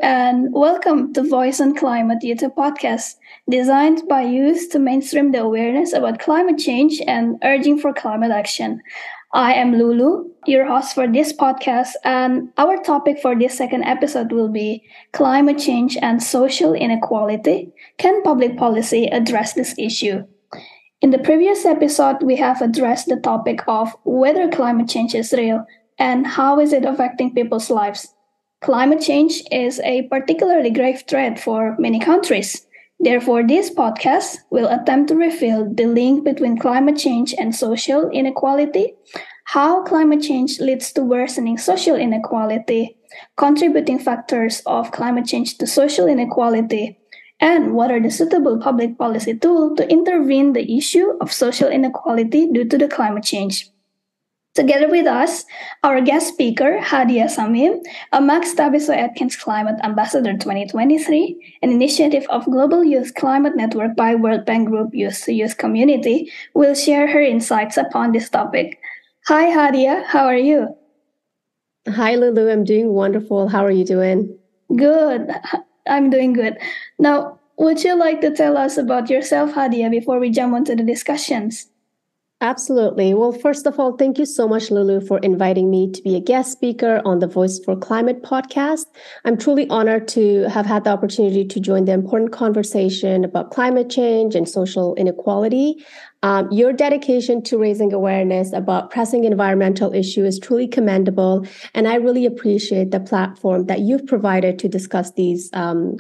and welcome to Voice on Climate YouTube podcast, designed by youth to mainstream the awareness about climate change and urging for climate action. I am Lulu, your host for this podcast, and our topic for this second episode will be climate change and social inequality. Can public policy address this issue? In the previous episode, we have addressed the topic of whether climate change is real and how is it affecting people's lives. Climate change is a particularly grave threat for many countries. Therefore, this podcast will attempt to reveal the link between climate change and social inequality, how climate change leads to worsening social inequality, contributing factors of climate change to social inequality, and what are the suitable public policy tools to intervene the issue of social inequality due to the climate change. Together with us, our guest speaker, Hadia Samim, a Max Tabiso Atkins Climate Ambassador 2023, an initiative of Global Youth Climate Network by World Bank Group Youth to Youth Community, will share her insights upon this topic. Hi, Hadia. How are you? Hi, Lulu. I'm doing wonderful. How are you doing? Good. I'm doing good. Now, would you like to tell us about yourself, Hadia, before we jump onto the discussions? Absolutely. Well, first of all, thank you so much, Lulu, for inviting me to be a guest speaker on the Voice for Climate podcast. I'm truly honored to have had the opportunity to join the important conversation about climate change and social inequality. Your dedication to raising awareness about pressing environmental issues is truly commendable, and I really appreciate the platform that you've provided to discuss these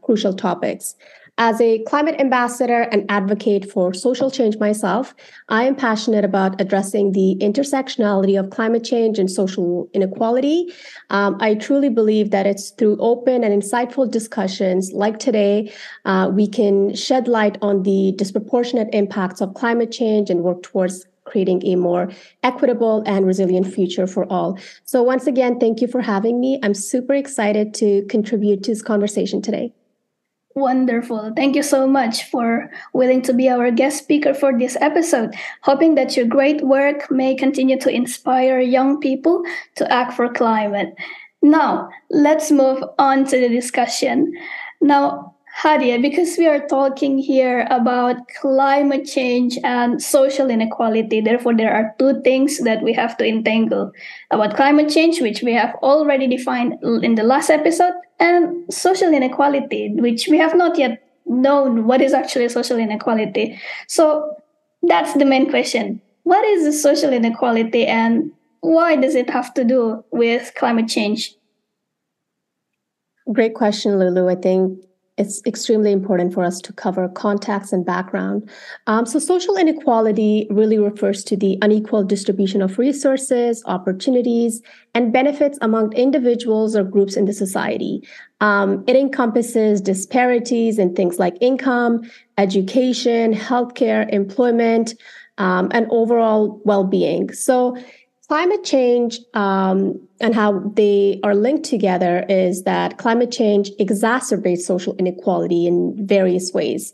crucial topics. As a climate ambassador and advocate for social change myself, I am passionate about addressing the intersectionality of climate change and social inequality. I truly believe that it's through open and insightful discussions like today, we can shed light on the disproportionate impacts of climate change and work towards creating a more equitable and resilient future for all. So once again, thank you for having me. I'm super excited to contribute to this conversation today. Wonderful. Thank you so much for willing to be our guest speaker for this episode. Hoping that your great work may continue to inspire young people to act for climate. Now, let's move on to the discussion. Now, Hadia, because we are talking here about climate change and social inequality, therefore there are two things that we have to entangle about climate change, which we have already defined in the last episode, and social inequality, which we have not yet known what is actually social inequality. So that's the main question. What is the social inequality and why does it have to do with climate change? Great question, Lulu. I think it's extremely important for us to cover context and background. So social inequality really refers to the unequal distribution of resources, opportunities, and benefits among individuals or groups in the society. It encompasses disparities in things like income, education, healthcare, employment, and overall well-being. So climate change and how they are linked together is that climate change exacerbates social inequality in various ways.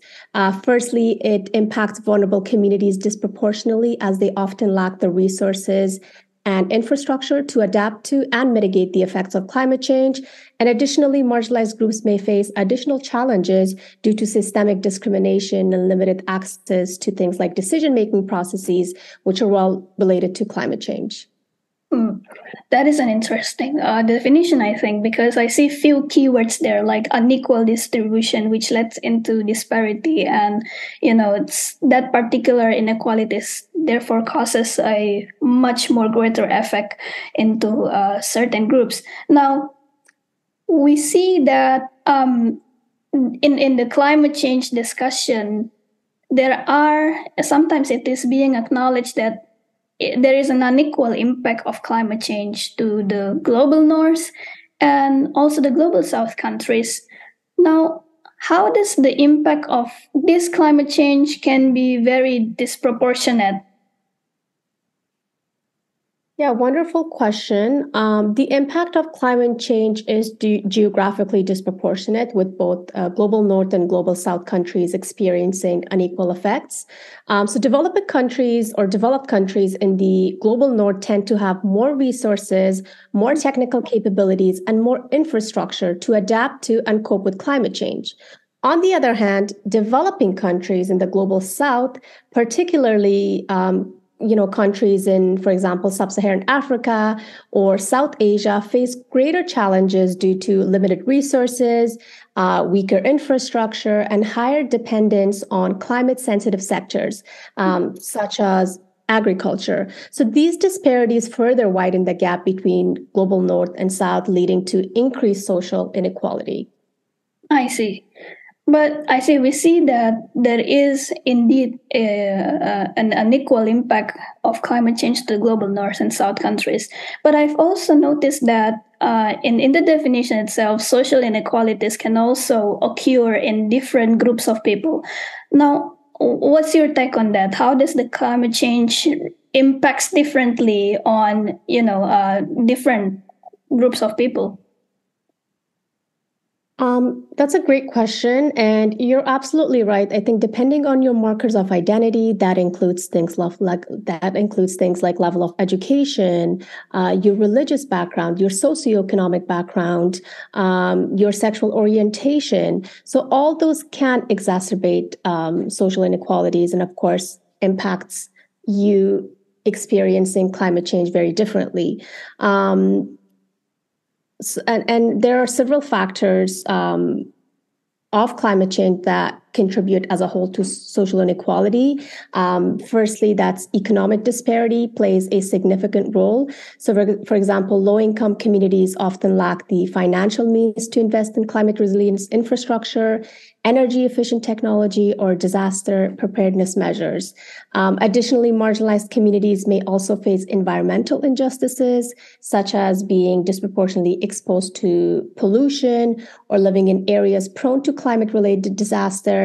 Firstly, it impacts vulnerable communities disproportionately as they often lack the resources and infrastructure to adapt to and mitigate the effects of climate change. And additionally, marginalized groups may face additional challenges due to systemic discrimination and limited access to things like decision-making processes, which are well related to climate change. That is an interesting definition, I think, because I see few keywords there like unequal distribution, which leads into disparity, and it's that particular inequalities therefore causes a much more greater effect into certain groups. Now, we see that in the climate change discussion, there are sometimes it is being acknowledged that there is an unequal impact of climate change to the global north and also the global south countries. Now, how does the impact of this climate change can be very disproportionate? Yeah, wonderful question. The impact of climate change is geographically disproportionate, with both global north and global south countries experiencing unequal effects. So, developing countries or developed countries in the global north tend to have more resources, more technical capabilities, and more infrastructure to adapt to and cope with climate change. On the other hand, developing countries in the global south, particularly countries in, for example, Sub-Saharan Africa or South Asia, face greater challenges due to limited resources, weaker infrastructure, and higher dependence on climate-sensitive sectors, such as agriculture. So these disparities further widen the gap between global north and south, leading to increased social inequality. I see. But I say we see that there is indeed an unequal impact of climate change to global north and south countries. But I've also noticed that in the definition itself, social inequalities can also occur in different groups of people. Now, what's your take on that? How does the climate change impacts differently on different groups of people? That's a great question, and you're absolutely right. I think depending on your markers of identity, that includes things like level of education, your religious background, your socioeconomic background, your sexual orientation. So all those can exacerbate social inequalities, and of course impacts you experiencing climate change very differently. And there are several factors of climate change that contribute as a whole to social inequality. Firstly, that's economic disparity plays a significant role. So, for example, low-income communities often lack the financial means to invest in climate resilience infrastructure, energy efficient technology, or disaster preparedness measures. Additionally, marginalized communities may also face environmental injustices, such as being disproportionately exposed to pollution or living in areas prone to climate related disaster,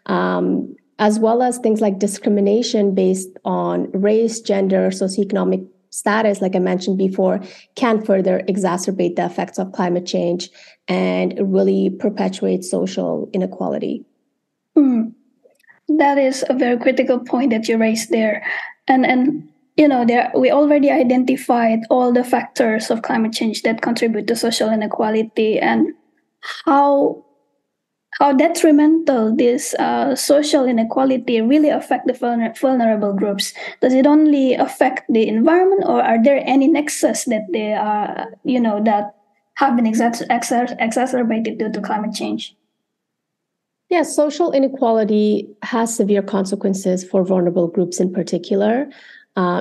as well as things like discrimination based on race, gender, socioeconomic status, like I mentioned before, can further exacerbate the effects of climate change and really perpetuate social inequality. That is a very critical point that you raised there, and there we already identified all the factors of climate change that contribute to social inequality and how detrimental this social inequality really affect the vulnerable groups. Does it only affect the environment, or are there any nexus that they are that have been exacerbated due to climate change? Yes, social inequality has severe consequences for vulnerable groups in particular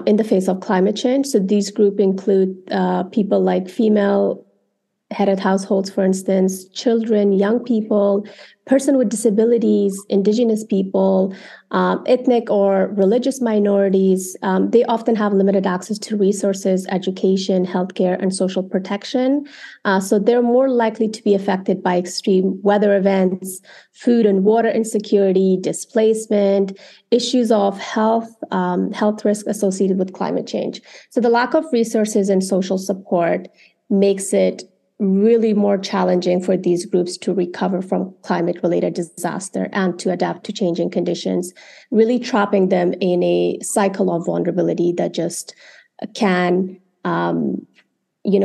in the face of climate change. So these groups include people like female headed households, for instance, children, young people, person with disabilities, indigenous people, ethnic or religious minorities. They often have limited access to resources, education, healthcare, and social protection. So they're more likely to be affected by extreme weather events, food and water insecurity, displacement, issues of health risk associated with climate change. So the lack of resources and social support makes it really more challenging for these groups to recover from climate-related disaster and to adapt to changing conditions, really trapping them in a cycle of vulnerability that just can,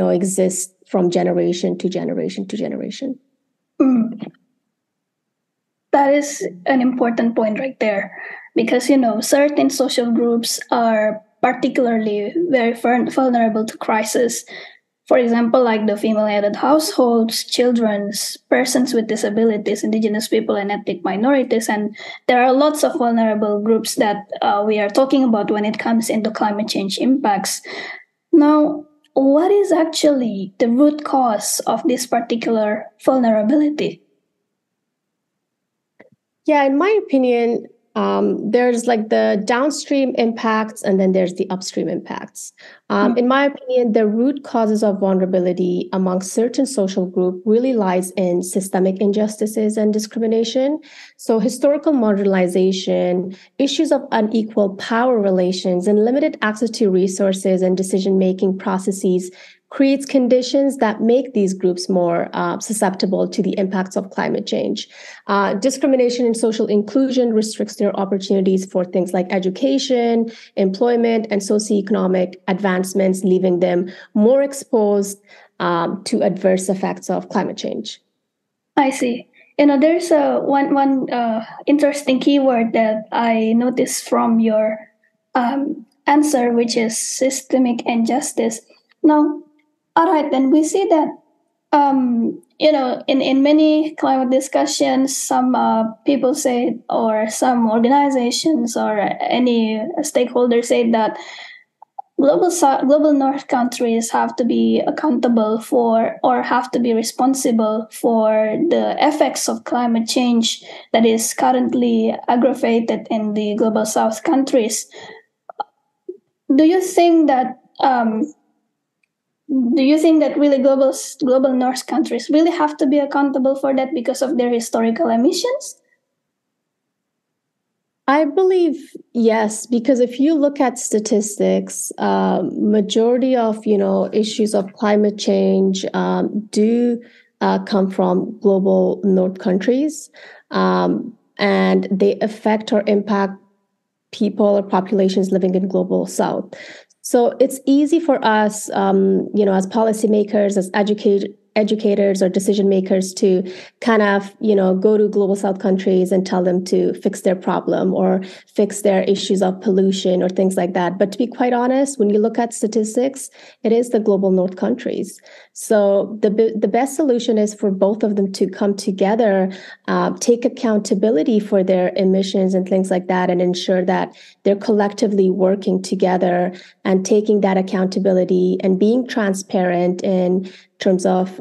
exist from generation to generation to generation. That is an important point right there, because certain social groups are particularly very vulnerable to crisis. For example, like the female-headed households, children's, persons with disabilities, indigenous people, and ethnic minorities. And there are lots of vulnerable groups that we are talking about when it comes into climate change impacts. Now, what is actually the root cause of this particular vulnerability? Yeah, in my opinion, There's like the downstream impacts and then there's the upstream impacts. In my opinion, the root causes of vulnerability among certain social groups really lies in systemic injustices and discrimination. So historical marginalization, issues of unequal power relations, and limited access to resources and decision-making processes creates conditions that make these groups more susceptible to the impacts of climate change. Discrimination and social inclusion restricts their opportunities for things like education, employment, and socioeconomic advancements, leaving them more exposed to adverse effects of climate change. I see. There's one interesting keyword that I noticed from your answer, which is systemic injustice. Now, all right, then we see that in many climate discussions, some people say, or some organizations or any stakeholders say that global north countries have to be accountable for or have to be responsible for the effects of climate change that is currently aggravated in the global south countries. Do you think that really global north countries really have to be accountable for that because of their historical emissions? I believe yes, because if you look at statistics, majority of issues of climate change do come from global north countries, and they affect or impact people or populations living in global south. So it's easy for us, as policymakers, as educators or decision makers to kind of, go to global south countries and tell them to fix their problem or fix their issues of pollution or things like that. But to be quite honest, when you look at statistics, it is the global north countries. So the best solution is for both of them to come together, take accountability for their emissions and things like that, and ensure that they're collectively working together and taking that accountability and being transparent in terms of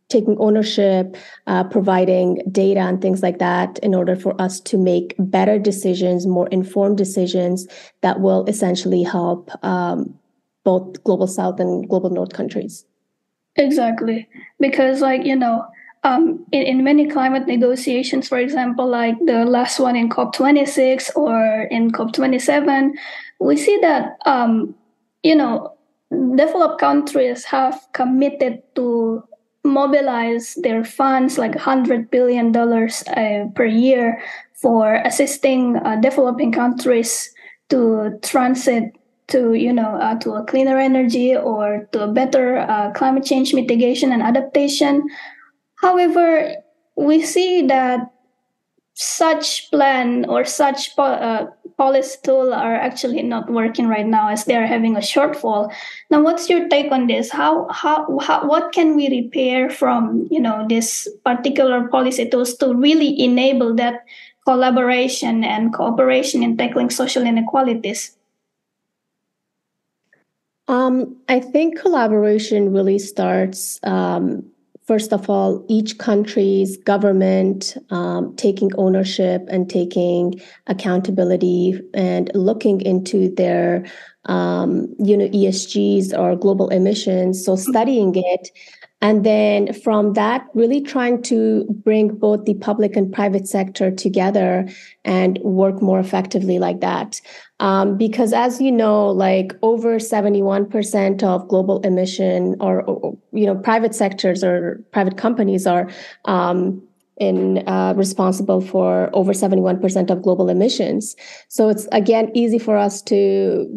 taking ownership, providing data and things like that in order for us to make better decisions, more informed decisions that will essentially help both global south and global north countries. Exactly. Because in many climate negotiations, for example, like the last one in COP26 or in COP27, we see that developed countries have committed to mobilize their funds like $100 billion per year for assisting developing countries to transit to to a cleaner energy or to a better climate change mitigation and adaptation. However, we see that such plan or such policy tool are actually not working right now as they are having a shortfall. Now, what's your take on this? How what can we repair from this particular policy tools to really enable that collaboration and cooperation in tackling social inequalities? I think collaboration really starts, first of all, each country's government taking ownership and taking accountability and looking into their, ESGs or global emissions. So studying it. And then from that, really trying to bring both the public and private sector together and work more effectively like that. Because as you know, like over 71% of global emission or private sectors or private companies are responsible for over 71% of global emissions. So it's, again, easy for us to,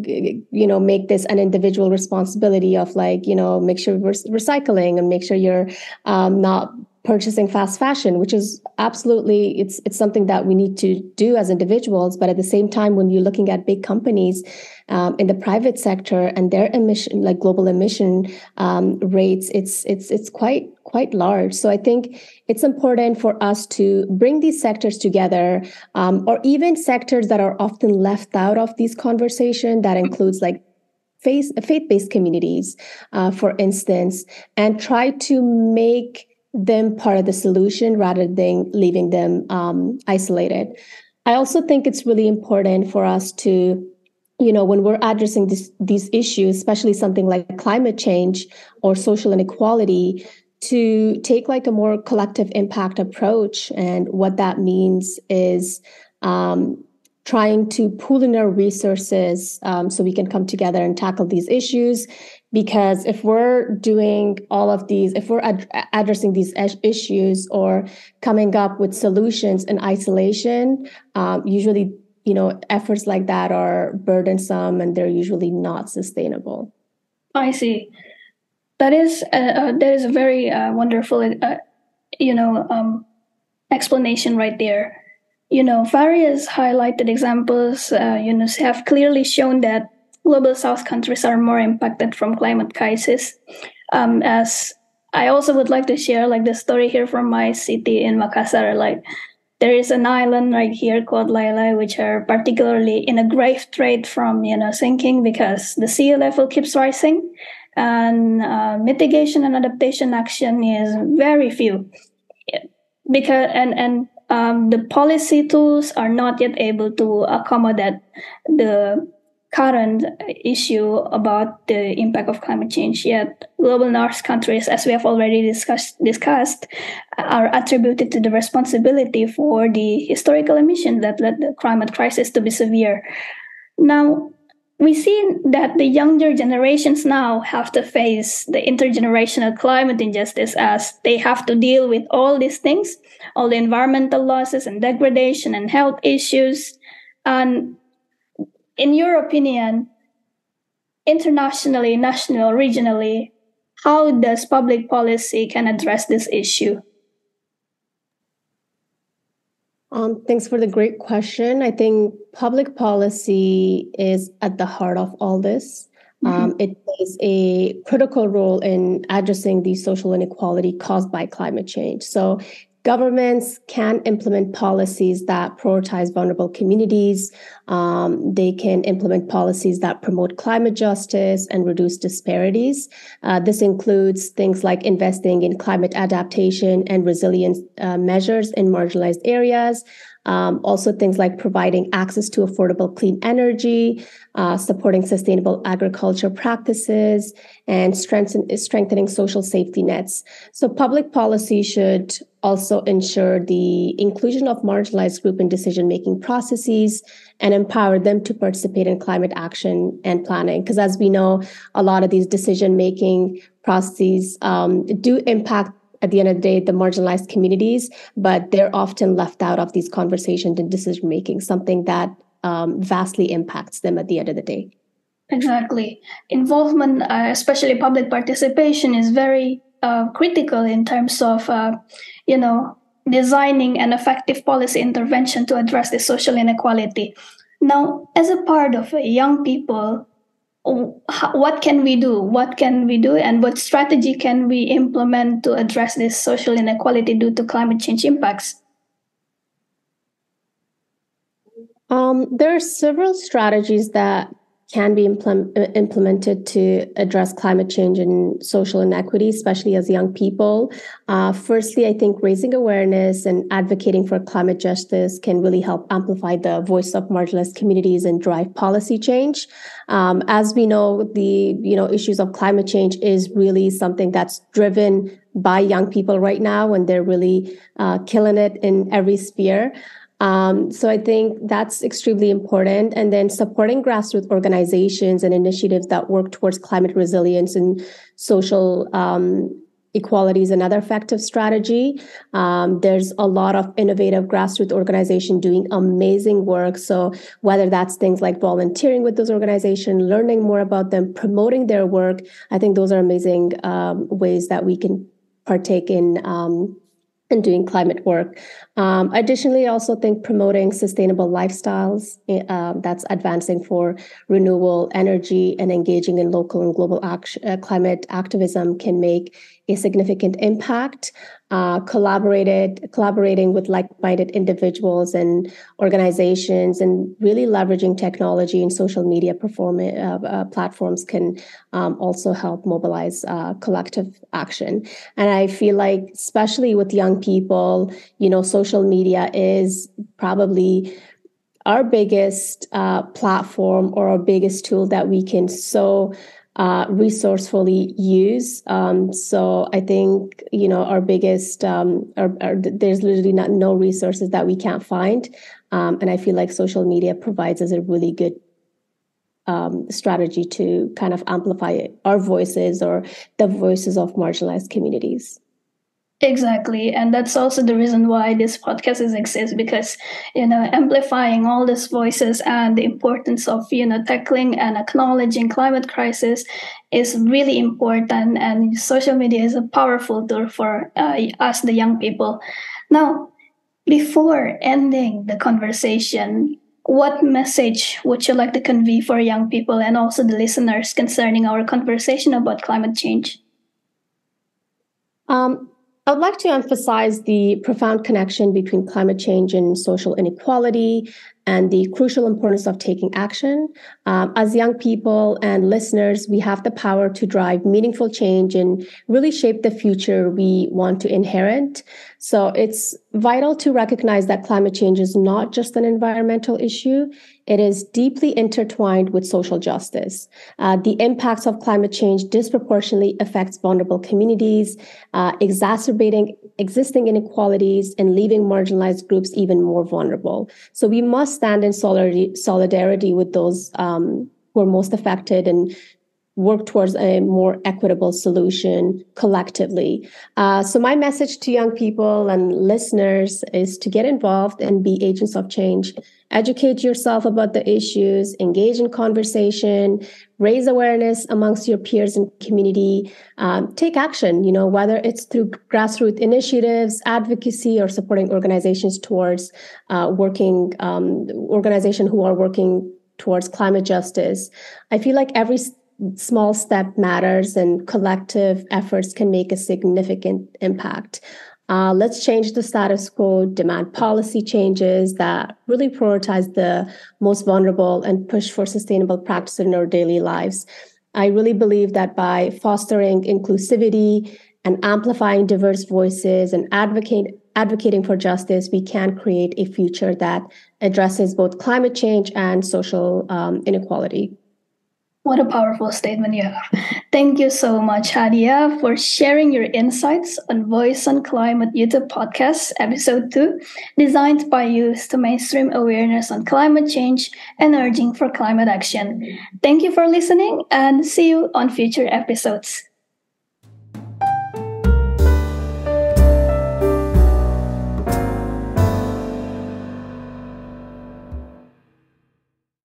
make this an individual responsibility of make sure we're recycling and make sure you're not purchasing fast fashion, which is absolutely, it's something that we need to do as individuals. But at the same time, when you're looking at big companies in the private sector and their emission, like global emission rates, it's quite large. So I think it's important for us to bring these sectors together, or even sectors that are often left out of these conversations. That includes like faith-based communities, for instance, and try to make them part of the solution rather than leaving them isolated. I also think it's really important for us to, when we're addressing these issues, especially something like climate change or social inequality, to take like a more collective impact approach. And what that means is trying to pool in our resources so we can come together and tackle these issues. Because if we're doing all of these, if we're addressing these issues or coming up with solutions in isolation, usually, efforts like that are burdensome and they're usually not sustainable. I see. That is a very wonderful, explanation right there. Various highlighted examples, have clearly shown that global South countries are more impacted from climate crisis. As I also would like to share, like the story here from my city in Makassar, like there is an island right here called Laila, which are particularly in a grave threat from sinking because the sea level keeps rising, and mitigation and adaptation action is very few because the policy tools are not yet able to accommodate the current issue about the impact of climate change. Yet global north countries, as we have already discussed, are attributed to the responsibility for the historical emissions that led the climate crisis to be severe. Now, we see that the younger generations now have to face the intergenerational climate injustice as they have to deal with all these things, all the environmental losses and degradation and health issues. And in your opinion, internationally, national, regionally, how does public policy can address this issue? Thanks for the great question. I think public policy is at the heart of all this. It plays a critical role in addressing the social inequality caused by climate change. So governments can implement policies that prioritize vulnerable communities. They can implement policies that promote climate justice and reduce disparities. This includes things like investing in climate adaptation and resilience measures in marginalized areas. Also things like providing access to affordable clean energy, supporting sustainable agriculture practices, and strengthening social safety nets. So public policy should also ensure the inclusion of marginalized groups in decision-making processes and empower them to participate in climate action and planning. Because as we know, a lot of these decision-making processes do impact, at the end of the day, the marginalized communities, but they're often left out of these conversations and decision-making, something that vastly impacts them at the end of the day. Exactly. Involvement, especially public participation, is very critical in terms of, designing an effective policy intervention to address the social inequality. Now, as a part of young people, what can we do? What can we do, and what strategy can we implement to address this social inequality due to climate change impacts? There are several strategies that can be implemented to address climate change and social inequity, especially as young people. Firstly, I think raising awareness and advocating for climate justice can really help amplify the voice of marginalized communities and drive policy change. As we know, the issues of climate change is really something that's driven by young people right now, and they're really killing it in every sphere. So I think that's extremely important. And then supporting grassroots organizations and initiatives that work towards climate resilience and social equality is another effective strategy. There's a lot of innovative grassroots organizations doing amazing work. So whether that's things like volunteering with those organizations, learning more about them, promoting their work, I think those are amazing ways that we can partake in and doing climate work. Additionally, I also think promoting sustainable lifestyles that's advancing for renewable energy and engaging in local and global climate activism can make a significant impact. Collaborating with like-minded individuals and organizations and really leveraging technology and social media platforms can also help mobilize collective action. And I feel like, especially with young people, social media is probably our biggest platform or our biggest tool that we can resourcefully use. So I think, our biggest, there's literally no resources that we can't find. And I feel like social media provides us a really good strategy to kind of amplify our voices or the voices of marginalized communities. Exactly. And that's also the reason why this podcast exists, because, amplifying all these voices and the importance of, tackling and acknowledging climate crisis is really important. And social media is a powerful tool for us, the young people. Now, before ending the conversation, what message would you like to convey for young people and also the listeners concerning our conversation about climate change? I would like to emphasize the profound connection between climate change and social inequality and the crucial importance of taking action. As young people and listeners, we have the power to drive meaningful change and really shape the future we want to inherit. So it's vital to recognize that climate change is not just an environmental issue. It is deeply intertwined with social justice. The impacts of climate change disproportionately affects vulnerable communities, exacerbating existing inequalities and leaving marginalized groups even more vulnerable. So we must stand in solidarity with those who are most affected and work towards a more equitable solution collectively. So my message to young people and listeners is to get involved and be agents of change. Educate yourself about the issues, engage in conversation, raise awareness amongst your peers and community, take action, whether it's through grassroots initiatives, advocacy, or supporting organizations towards organizations who are working towards climate justice. I feel like every small step matters and collective efforts can make a significant impact. Let's change the status quo, demand policy changes that really prioritize the most vulnerable and push for sustainable practice in our daily lives. I really believe that by fostering inclusivity and amplifying diverse voices and advocating for justice, we can create a future that addresses both climate change and social inequality. What a powerful statement you have. Thank you so much, Hadia, for sharing your insights on Voice on Climate YouTube podcast, episode 2, designed by youth to mainstream awareness on climate change and urging for climate action. Thank you for listening and see you on future episodes.